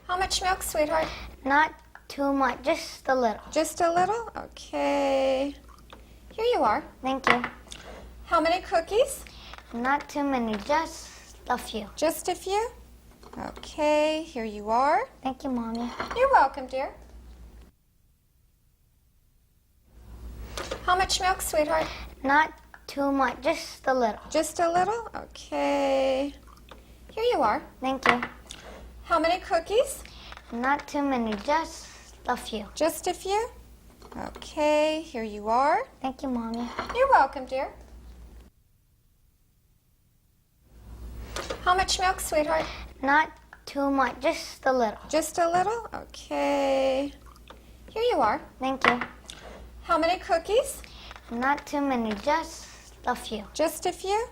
How much milk, sweetheart? Not too much, just a little. Just a little? Okay. Here you are. Thank you. How many cookies? Not too many, just a few. Just a few? Okay, here you are. Thank you, Mommy. You're welcome, dear. How much milk, sweetheart? Not too much, just a little. Just a little? Okay. Here you are. Thank you. How many cookies? Not too many, just a few. Just a few? Okay, here you are. Thank you, Mommy. You're welcome, dear. How much milk, sweetheart? Not too much, just a little. Just a little? Okay. Here you are. Thank you. How many cookies? Not too many, just a few. Just a few?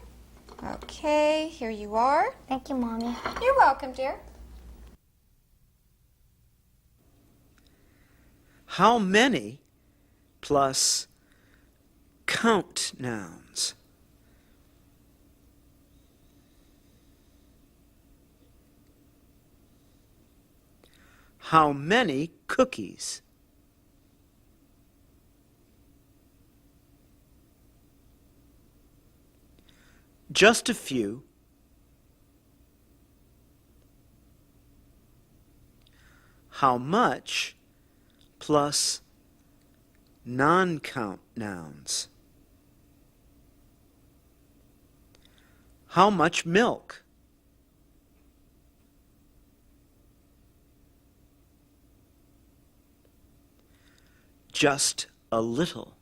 Okay, here you are. Thank you, Mommy. You're welcome, dear. How many plus count nouns? How many cookies? Just a few. How much plus non-count nouns? How much milk? Just a little.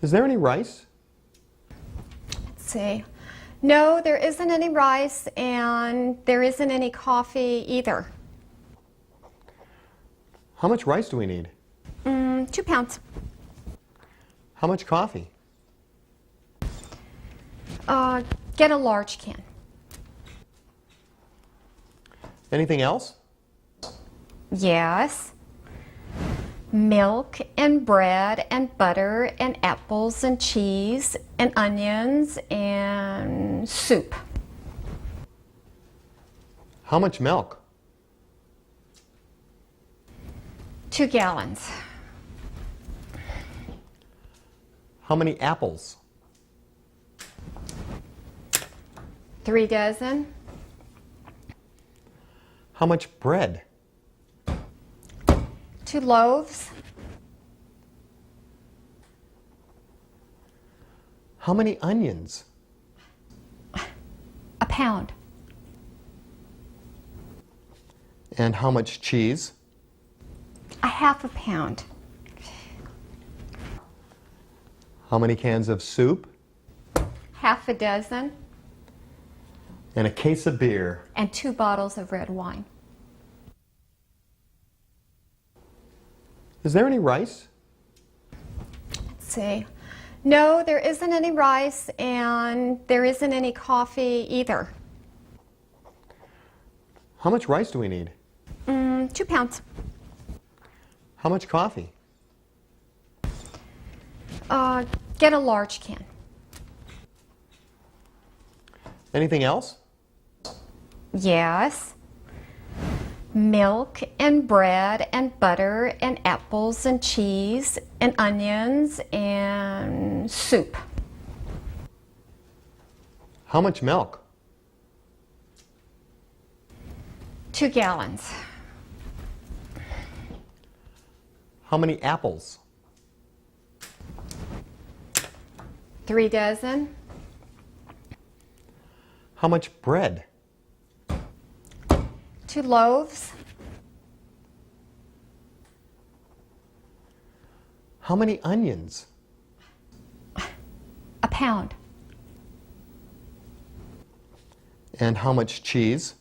Is there any rice? Let's see. No, there isn't any rice, and there isn't any coffee either. How much rice do we need? 2 pounds. How much coffee? Get a large can. Anything else? Yes. Milk and bread and butter and apples and cheese and onions and soup. How much milk? 2 gallons. How many apples? 3 dozen. How much bread? 2 loaves. How many onions? A pound. And how much cheese? A half a pound. How many cans of soup? Half a dozen. And a case of beer. And 2 bottles of red wine. Is there any rice? Let's see. No, there isn't any rice and there isn't any coffee either. How much rice do we need? 2 pounds. How much coffee? Get a large can. Anything else? Yes. Milk and bread and butter and apples and cheese and onions and soup. How much milk? 2 gallons. How many apples? 3 dozen. How much bread? 2 loaves. How many onions? A pound. And how much cheese?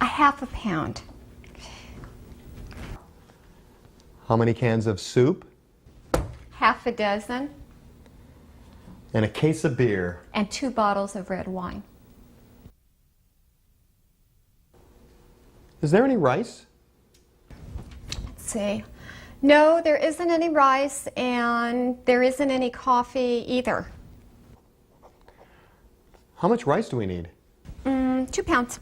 A half a pound. How many cans of soup? Half a dozen. And a case of beer. And 2 bottles of red wine. Is there any rice? Let's see. No, there isn't any rice and there isn't any coffee either. How much rice do we need? 2 pounds.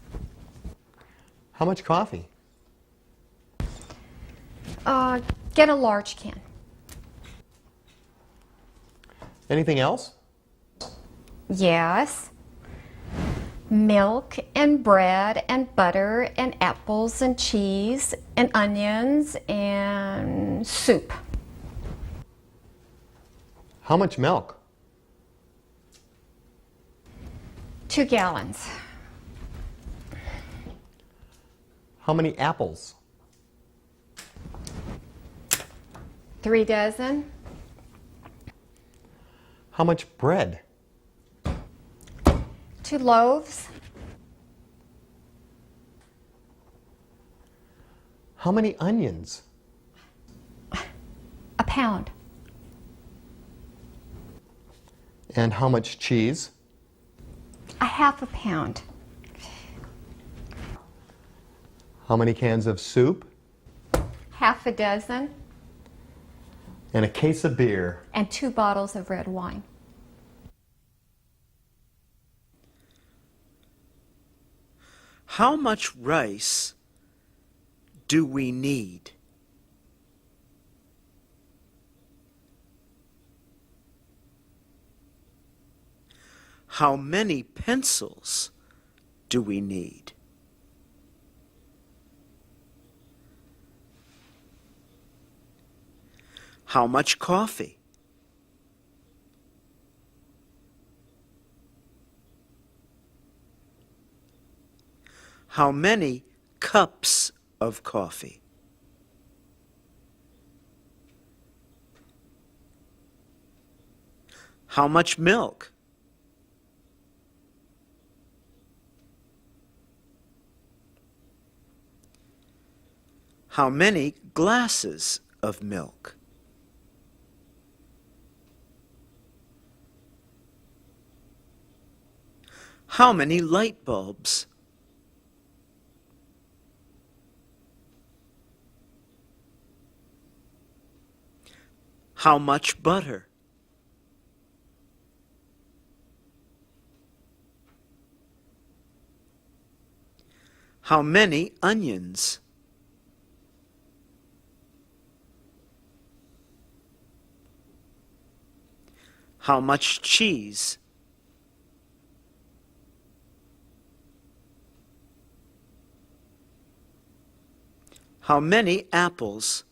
How much coffee? Get a large can. Anything else? Yes. Milk and bread and butter and apples and cheese and onions and soup. How much milk? 2 gallons. How many apples? 3 dozen. How much bread? 2 loaves. How many onions? A pound. And how much cheese? A half a pound. How many cans of soup? Half a dozen. And a case of beer. And 2 bottles of red wine. How much rice do we need? How many pencils do we need? How much coffee? How many cups of coffee? How much milk? How many glasses of milk? How many light bulbs? How much butter? How many onions? How much cheese? How many apples?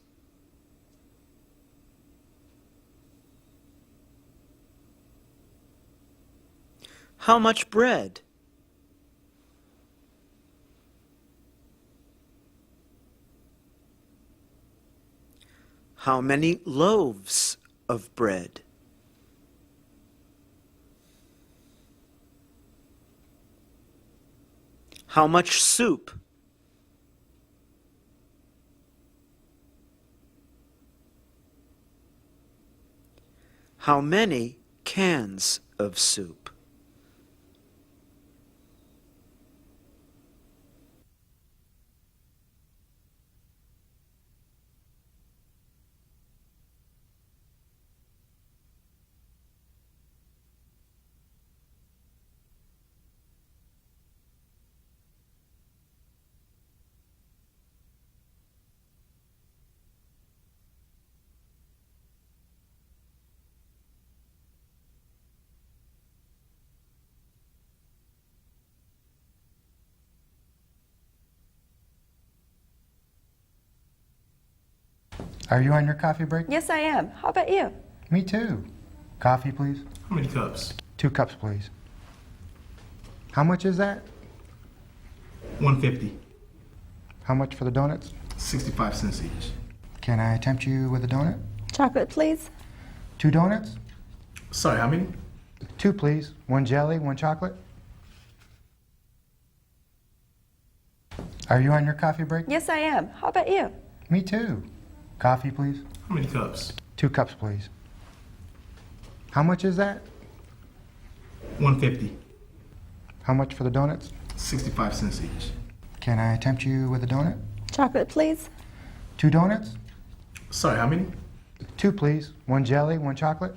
How much bread? How many loaves of bread? How much soup? How many cans of soup? Are you on your coffee break? Yes, I am. How about you? Me too. Coffee, please. How many cups? 2 cups, please. How much is that? $1.50. How much for the donuts? 65 cents each. Can I tempt you with a donut? Chocolate, please. 2 donuts? Sorry, how many? 2, please. 1 jelly, 1 chocolate. Are you on your coffee break? Yes, I am. How about you? Me too. Coffee, please. How many cups? 2 cups, please. How much is that? $1.50. How much for the donuts? 65 cents each. Can I tempt you with a donut? Chocolate, please. 2 donuts? Sorry, how many? 2, please. 1 jelly, 1 chocolate.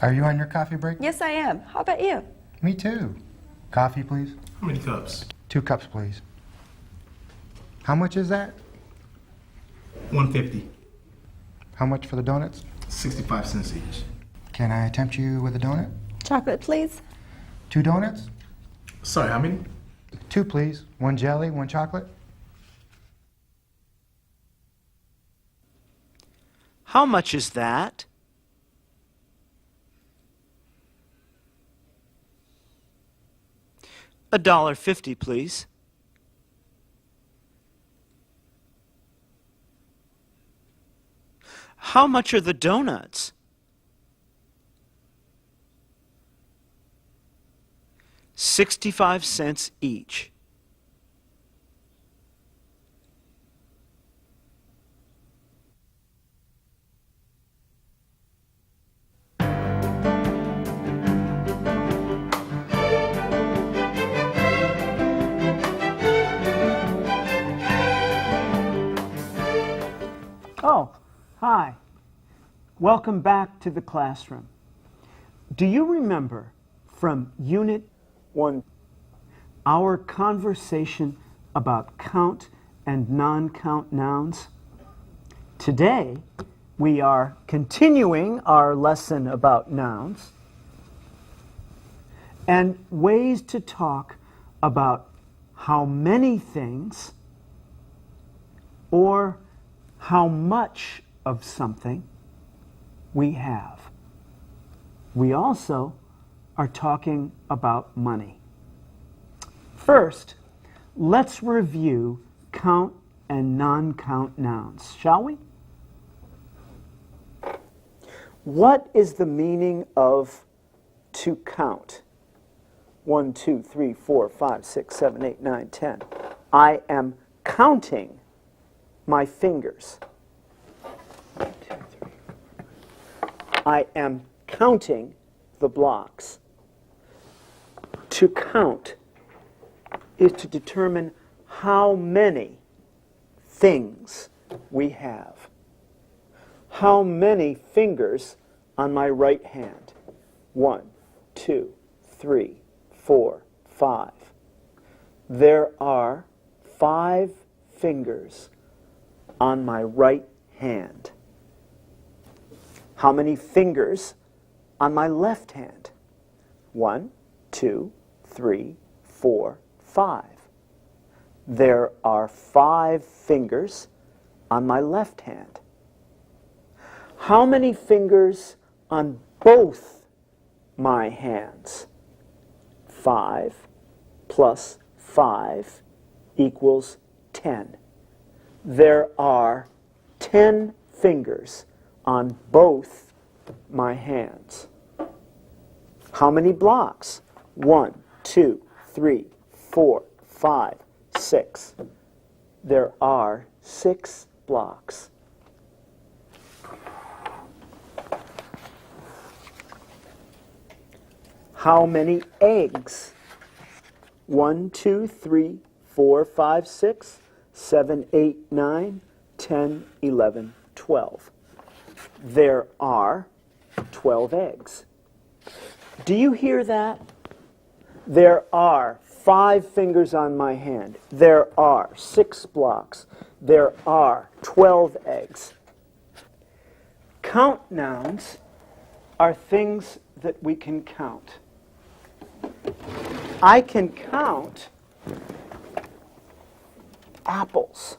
Are you on your coffee break? Yes, I am. How about you? Me too. Coffee, please. How many cups? 2 cups, please. How much is that? $1.50. How much for the donuts? 65 cents each. Can I tempt you with a donut? Chocolate, please. 2 donuts? Sorry, how many? 2, please. 1 jelly, 1 chocolate. How much is that? $1.50, please. How much are the donuts? $0.65 each. Oh, hi. Welcome back to the classroom. Do you remember from Unit 1 our conversation about count and non-count nouns? Today, we are continuing our lesson about nouns and ways to talk about how many things or how much of something we have. We also are talking about money. First, let's review count and non-count nouns, shall we? What is the meaning of to count? 1, 2, 3, 4, 5, 6, 7, 8, 9, 10. I am counting my fingers. 1, 2, 3. I am counting the blocks. To count is to determine how many things we have. How many fingers on my right hand? 1, 2, 3, 4, 5. There are 5 fingers on my right hand. How many fingers on my left hand? 1, 2, 3, 4, 5. There are 5 fingers on my left hand. How many fingers on both my hands? 5 plus 5 equals 10. There are 10 fingers on both my hands. How many blocks? 1, 2, 3, 4, 5, 6. There are 6 blocks. How many eggs? 1, 2, 3, 4, 5, 6, 7, 8, 9, 10, 11, 12. There are 12 eggs. Do you hear that? There are 5 fingers on my hand. There are 6 blocks. There are 12 eggs. Count nouns are things that we can count. I can count apples.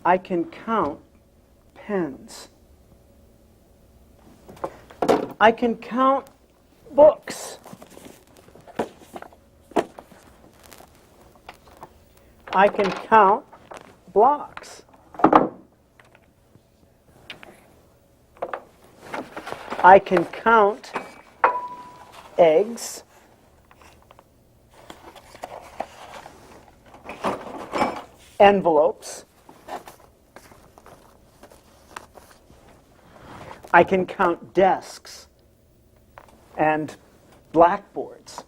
I can count pens. I can count books. I can count blocks. I can count eggs. Envelopes. I can count desks and blackboards.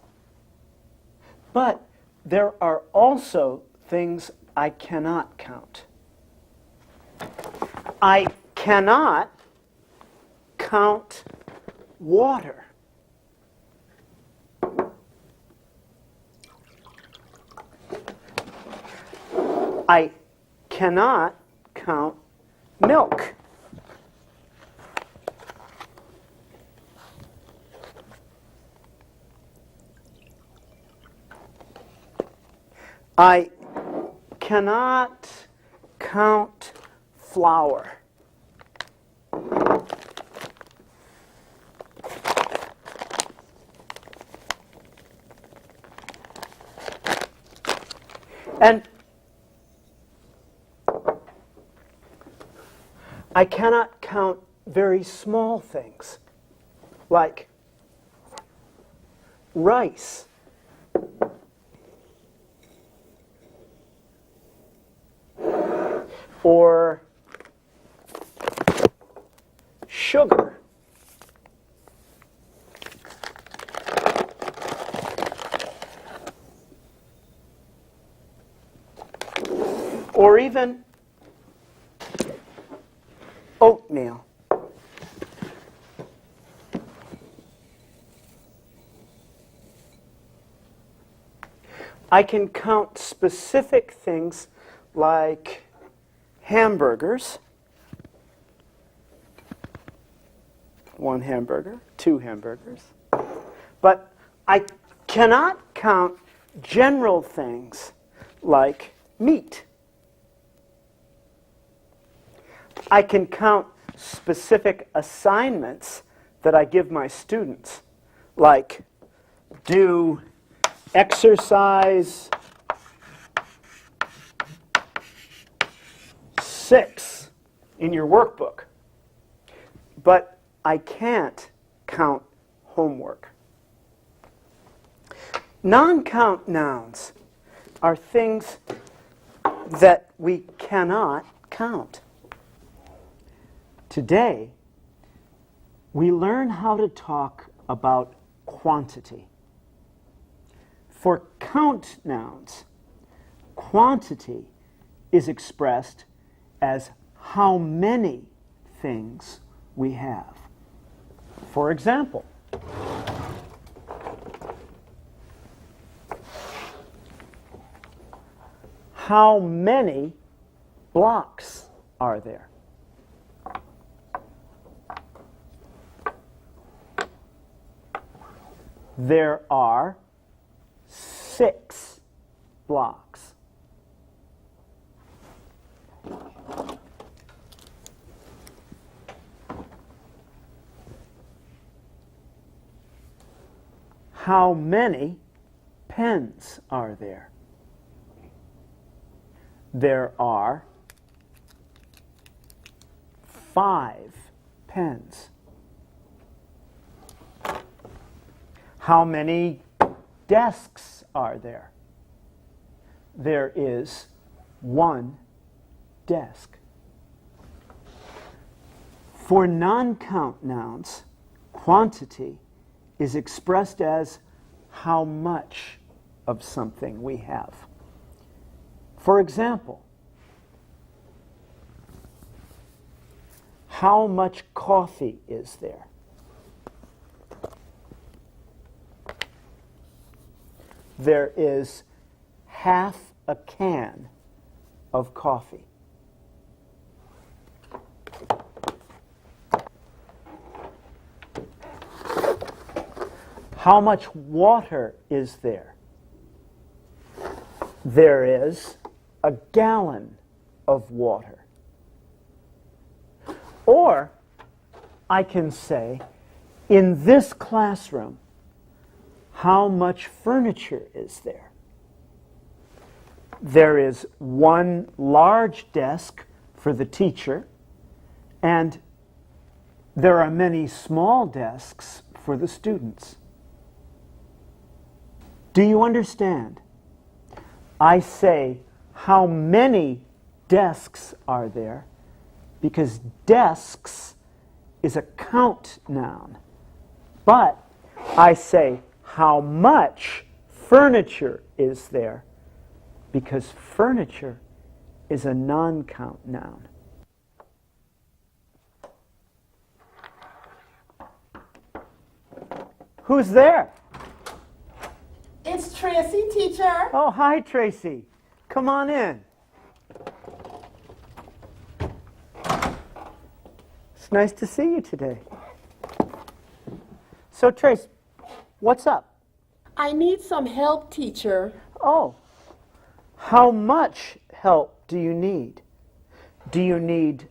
But there are also things I cannot count. I cannot count water. I cannot count milk. I cannot count flour. And I cannot count very small things like rice. Or sugar. Or even oatmeal. I can count specific things like hamburgers. 1 hamburger, 2 hamburgers. But I cannot count general things like meat. I can count specific assignments that I give my students, like do exercise 6 in your workbook. But I can't count homework. Non-count nouns are things that we cannot count. Today, we learn how to talk about quantity. For count nouns, quantity is expressed as how many things we have. For example, how many blocks are there? There are 6 blocks. How many pens are there? There are 5 pens. How many desks are there? There is 1 desk. For non-count nouns, Quantity is expressed as how much of something we have. For example, how much coffee is there? There is half a can of coffee. How much water is there? There is a gallon of water. Or I can say, in this classroom, how much furniture is there? There is one large desk for the teacher, and there are many small desks for the students. Do you understand? I say, how many desks are there? Because desks is a count noun. But I say, how much furniture is there? Because furniture is a non-count noun. Who's there? It's Tracy, teacher. Oh, hi, Tracy. Come on in. It's nice to see you today. So, Trace, what's up? I need some help, teacher. Oh, how much help do you need? Do you need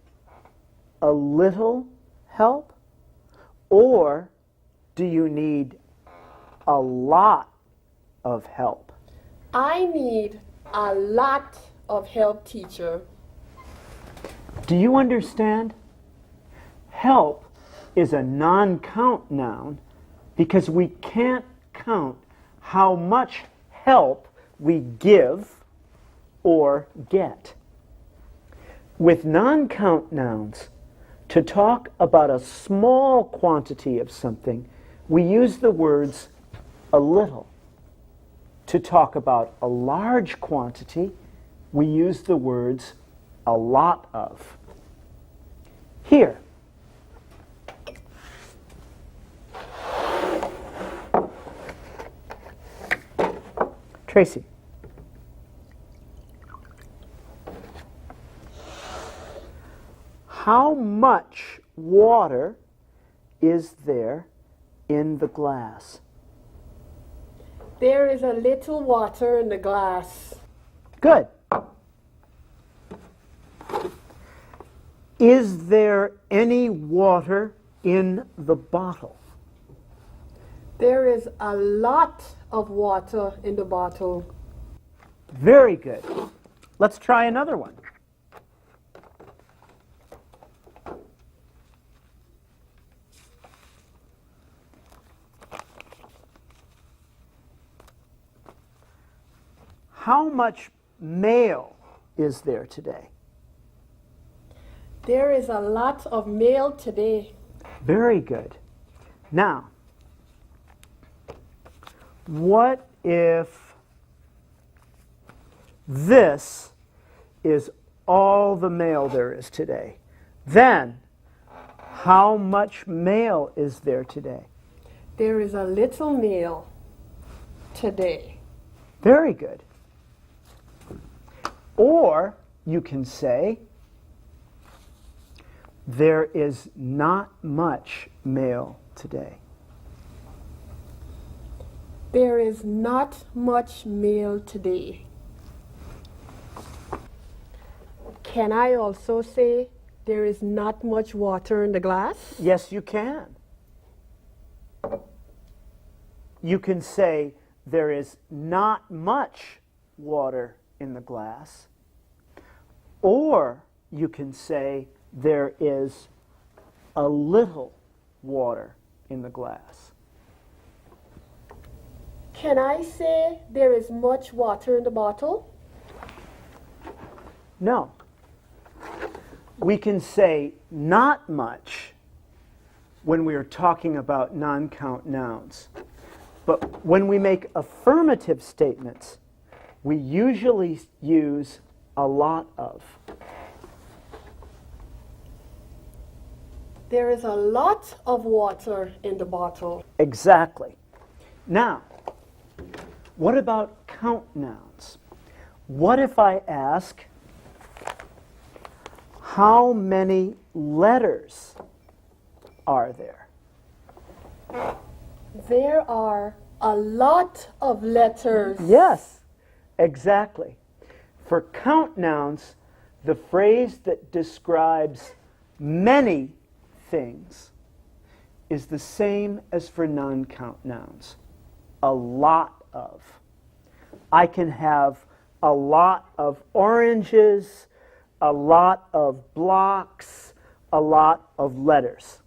a little help? Or do you need a lot of help? I need a lot of help, teacher. Do you understand? Help is a non-count noun because we can't count how much help we give or get. With non-count nouns, to talk about a small quantity of something, we use the words a little. To talk about a large quantity, we use the words a lot of. Here. Tracy. How much water is there in the glass? There is a little water in the glass. Good. Is there any water in the bottle? There is a lot of water in the bottle. Very good. Let's try another one. How much mail is there today? There is a lot of mail today. Very good. Now, what if this is all the mail there is today? Then, how much mail is there today? There is a little mail today. Very good. Or you can say, there is not much mail today. There is not much mail today. Can I also say there is not much water in the glass? Yes, you can. You can say there is not much water in the glass. Or you can say there is a little water in the glass. Can I say there is much water in the bottle? No. We can say not much, when we are talking about non-count nouns. But when we make affirmative statements, we usually use a lot of. There is a lot of water in the bottle. Exactly. Now, what about count nouns? What if I ask, how many letters are there? There are a lot of letters. Yes, exactly. For count nouns, the phrase that describes many things is the same as for non-count nouns. A lot of. I can have a lot of oranges, a lot of blocks, a lot of letters.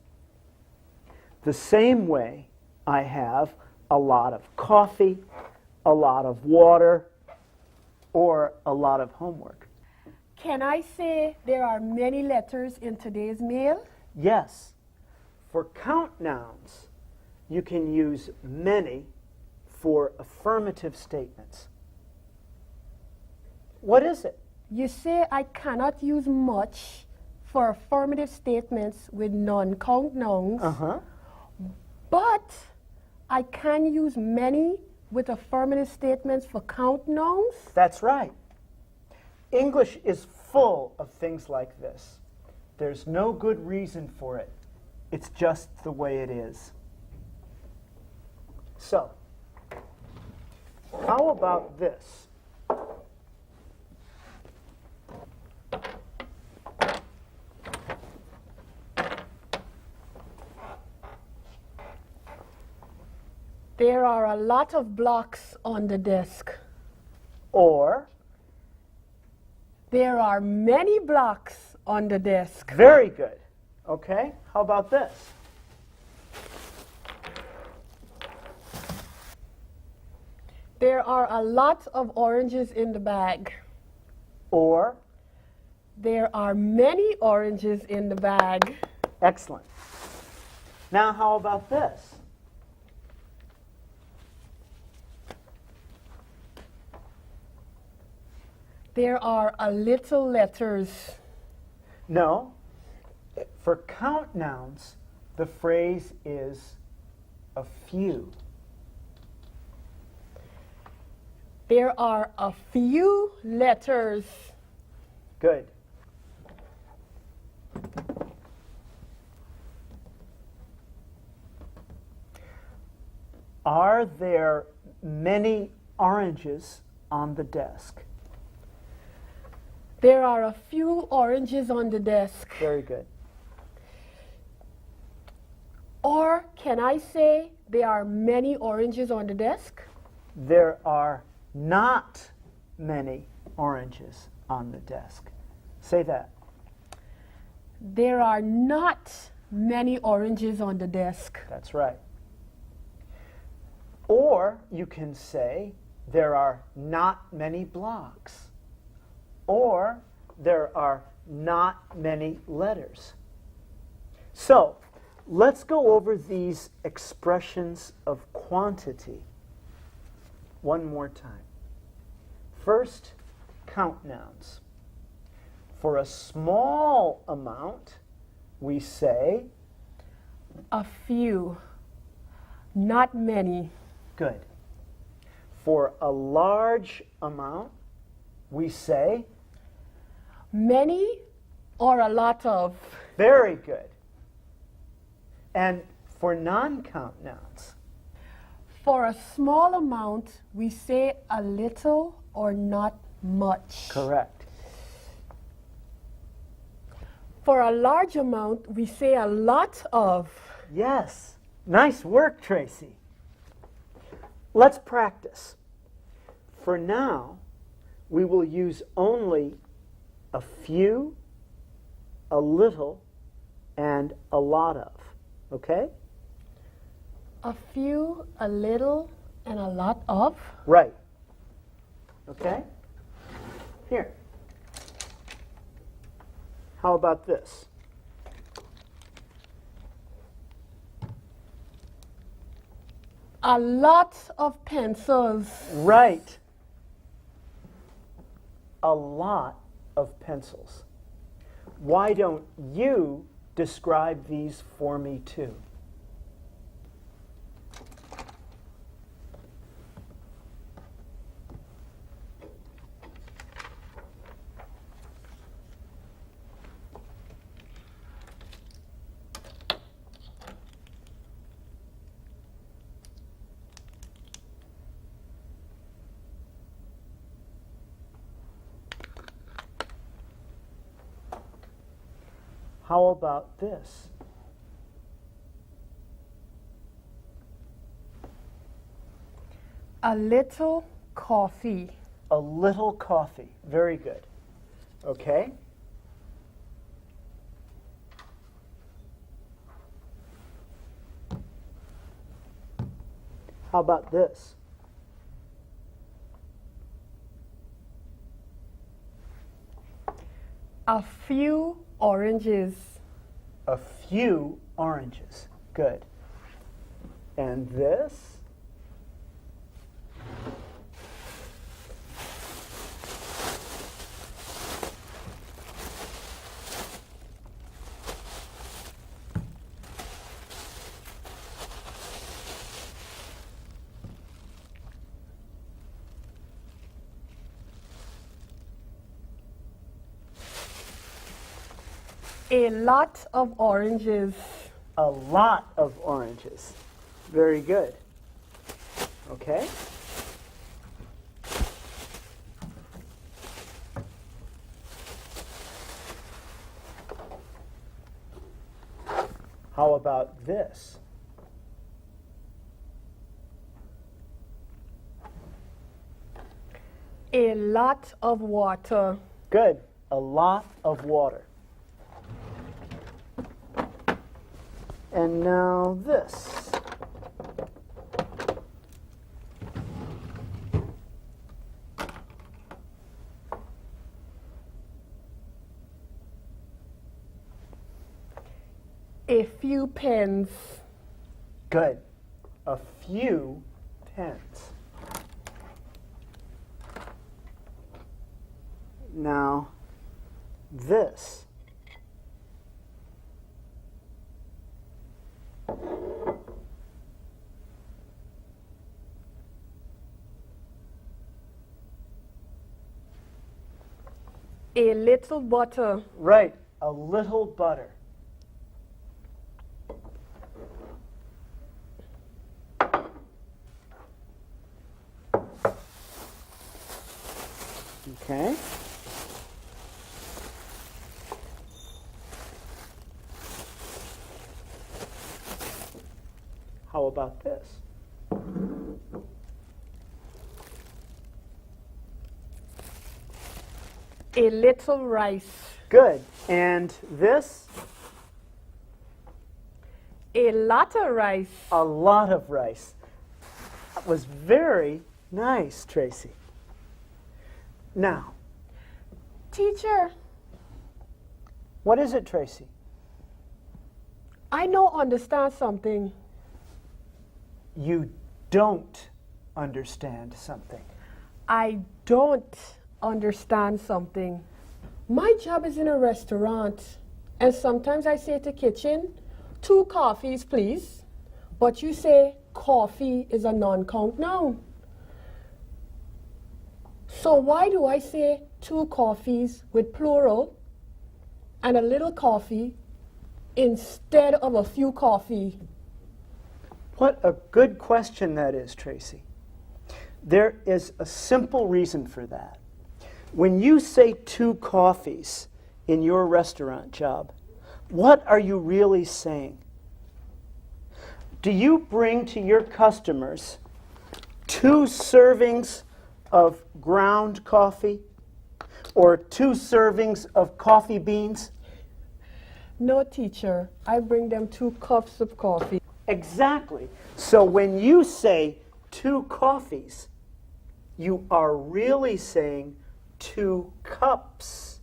The same way I have a lot of coffee, a lot of water, or a lot of homework. Can I say there are many letters in today's mail? Yes. For count nouns, you can use many for affirmative statements. What is it? You say I cannot use much for affirmative statements with non-count nouns, but I can use many with affirmative statements for count nouns? That's right. English is full of things like this. There's no good reason for it. It's just the way it is. So, how about this? There are a lot of blocks on the desk. Or, There are many blocks on the desk. very good. Okay, how about this? There are a lot of oranges in the bag. Or, There are many oranges in the bag. excellent. Now how about this? There are a little letters. No. For count nouns, the phrase is a few. There are a few letters. Good. Are there many oranges on the desk? There are a few oranges on the desk. Very good. Or can I say there are many oranges on the desk? There are not many oranges on the desk. Say that. There are not many oranges on the desk. That's right. Or you can say there are not many blocks. Or there are not many letters. So let's go over these expressions of quantity one more time. First, count nouns. For a small amount, we say, A few, not many. good. For a large amount, we say, Many or a lot of. very good. And for non-count nouns, For a small amount, we say a little or not much. correct. For a large amount, we say a lot of. Yes. Nice work, Tracy. Let's practice. For now, we will use only a few, a little, and a lot of. Okay? A few, a little, and a lot of. Right. Okay? Here. How about this? A lot of pencils. Right. A lot of pencils. Why don't you describe these for me too? How about this? A little coffee. A little coffee. Very good. Okay. How about this? A few oranges. A few oranges. Good. And this? A lot of oranges. A lot of oranges. Very good. Okay. How about this? A lot of water. Good. A lot of water. And now this. A few pens. Good. A few pens. Now this. A little butter. Right, a little butter. Okay. How about this? A little rice. Good. And this? A lot of rice. A lot of rice. That was very nice, Tracy. Now, Teacher, what is it, Tracy? I don't understand something. You don't understand something. I don't understand something. My job is in a restaurant, and sometimes I say to kitchen, 2 coffees, please. But you say coffee is a non-count noun. So why do I say 2 coffees with plural and a little coffee instead of a few coffee? What a good question that is, Tracy. There is a simple reason for that. When you say 2 coffees in your restaurant job, what are you really saying? Do you bring to your customers 2 servings of ground coffee or 2 servings of coffee beans? No, teacher. I bring them 2 cups of coffee. Exactly. So when you say 2 coffees, you are really saying 2 cups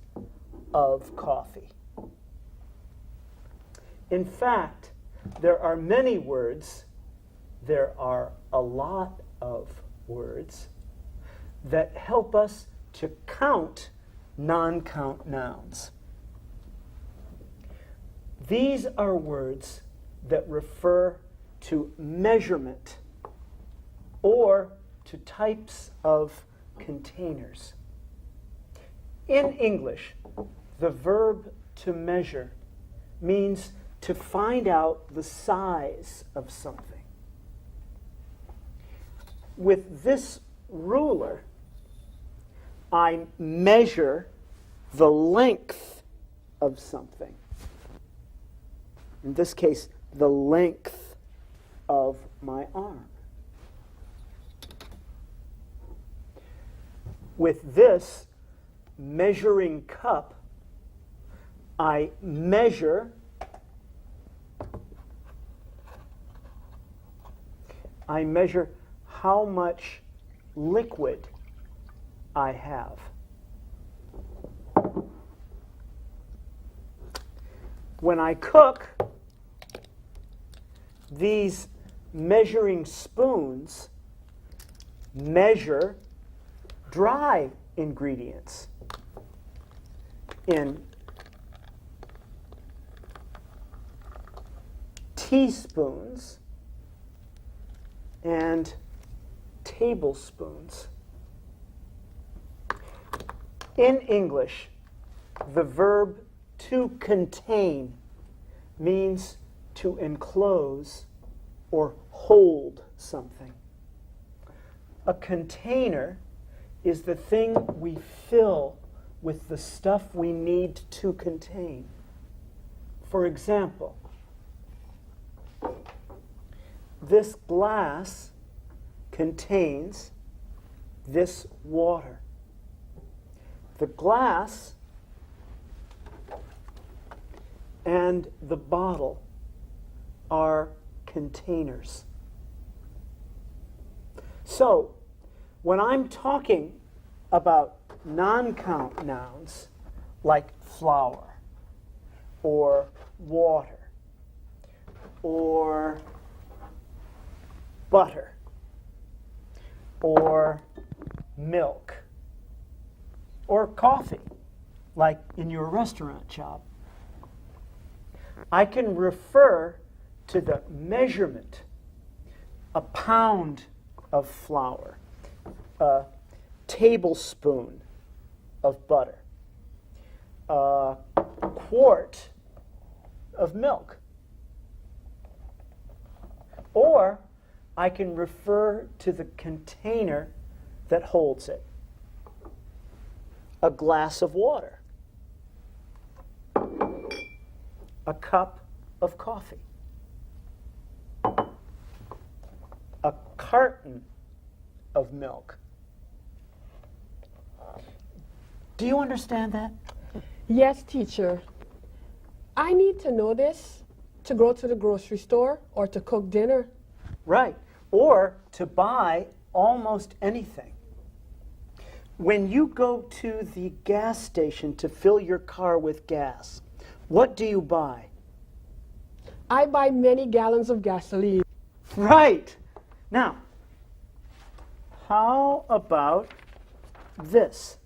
of coffee. In fact, there are many words there are a lot of words that help us to count non-count nouns. These are words that refer to measurement or to types of containers. In English, the verb to measure means to find out the size of something. With this ruler, I measure the length of something. In this case, the length of my arm. With this measuring cup, I measure how much liquid I have. When I cook, these measuring spoons measure dry ingredients in teaspoons and tablespoons. In English, the verb to contain means to enclose or hold something. A container is the thing we fill with the stuff we need to contain. For example, this glass contains this water. The glass and the bottle are containers. So, when I'm talking about non-count nouns like flour or water or butter or milk or coffee, like in your restaurant job, I can refer to the measurement: a pound of flour, a tablespoon of butter, a quart of milk. Or I can refer to the container that holds it: a glass of water, a cup of coffee, a carton of milk. Do you understand that? Yes, teacher. I need to know this to go to the grocery store or to cook dinner. Right. Or to buy almost anything. When you go to the gas station to fill your car with gas, what do you buy? I buy many gallons of gasoline. Right. Now, how about this?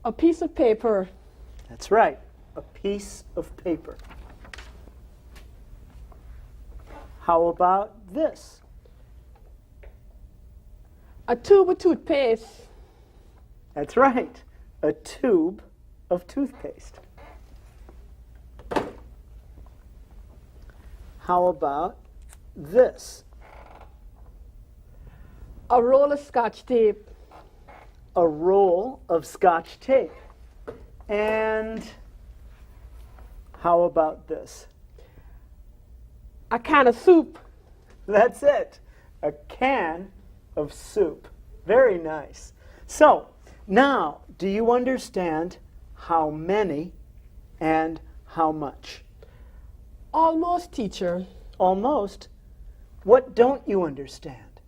A piece of paper. That's right, a piece of paper. How about this? A tube of toothpaste. That's right, a tube of toothpaste. How about this? A roll of Scotch tape. A roll of Scotch tape. And how about this? A can of soup. That's it, a can of soup. Very nice. So, now, do you understand how many and how much? Almost, teacher. Almost. What don't you understand?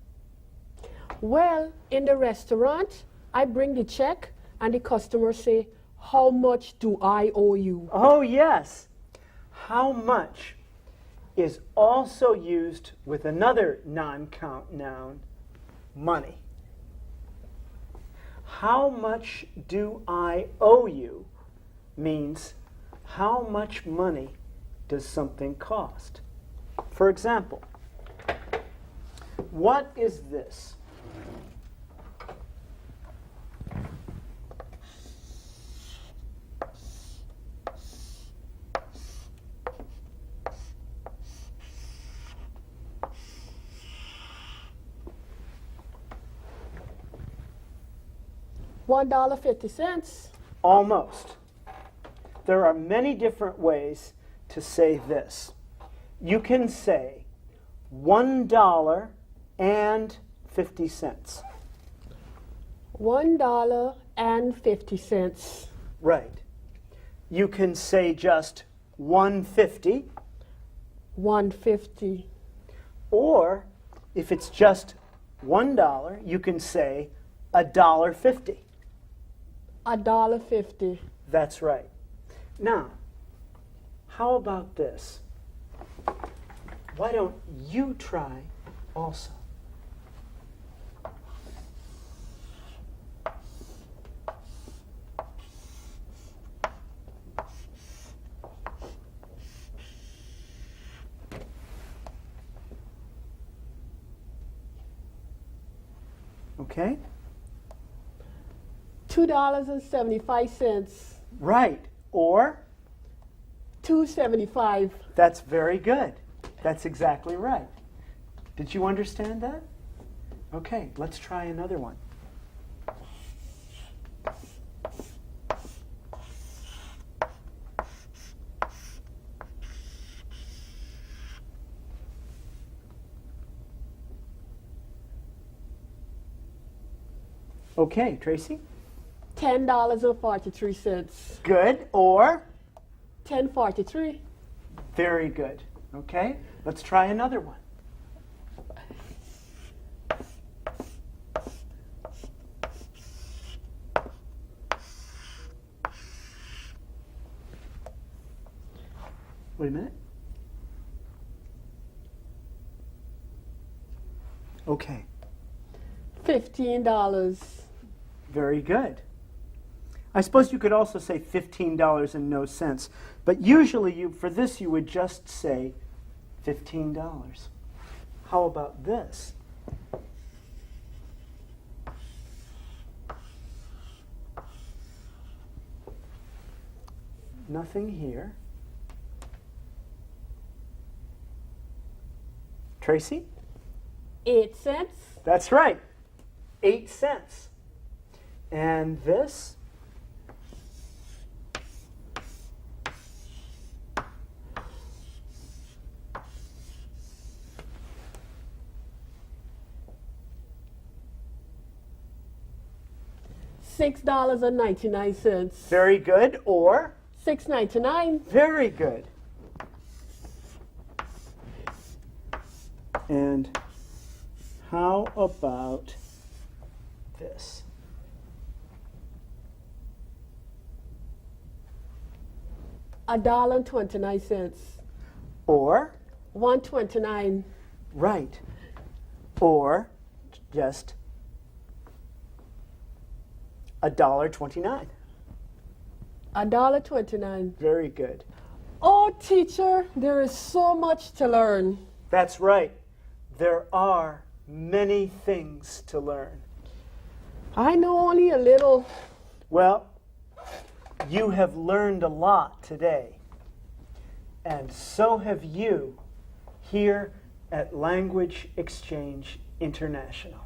Well, in the restaurant, I bring the check and the customer say, "How much do I owe you?" Oh, yes. How much is also used with another non-count noun, money. How much do I owe you means how much money does something cost? For example, what is this? $1.50. Almost. There are many different ways to say this. You can say $1.50. $1.50. Right. You can say just 150, $1.50. or if it's just $1, you can say $1.50. $1.50. That's right. Now, how about this? Why don't you try also? Okay? $2.75. Right. Or? $2.75. That's very good. That's exactly right. Did you understand that? Okay, let's try another one. Okay, Tracy? $10.43. Good. Or? $10.43. Very good. Okay, let's try another one. Wait a minute. Okay, $15. very good. I suppose you could also say $15 and no cents, but usually for this you would just say $15. How about this? Nothing here. Tracy? 8 cents. That's right. 8 cents. And this? $6.99. Very good. Or? $6.99. Very good. And how about this? $1.29. Or? $1.29. Right. Or just $1.29. $1.29. Very good. Oh, teacher, there is so much to learn. That's right. There are many things to learn. I know only a little. Well, you have learned a lot today. And so have you here at Language Exchange International.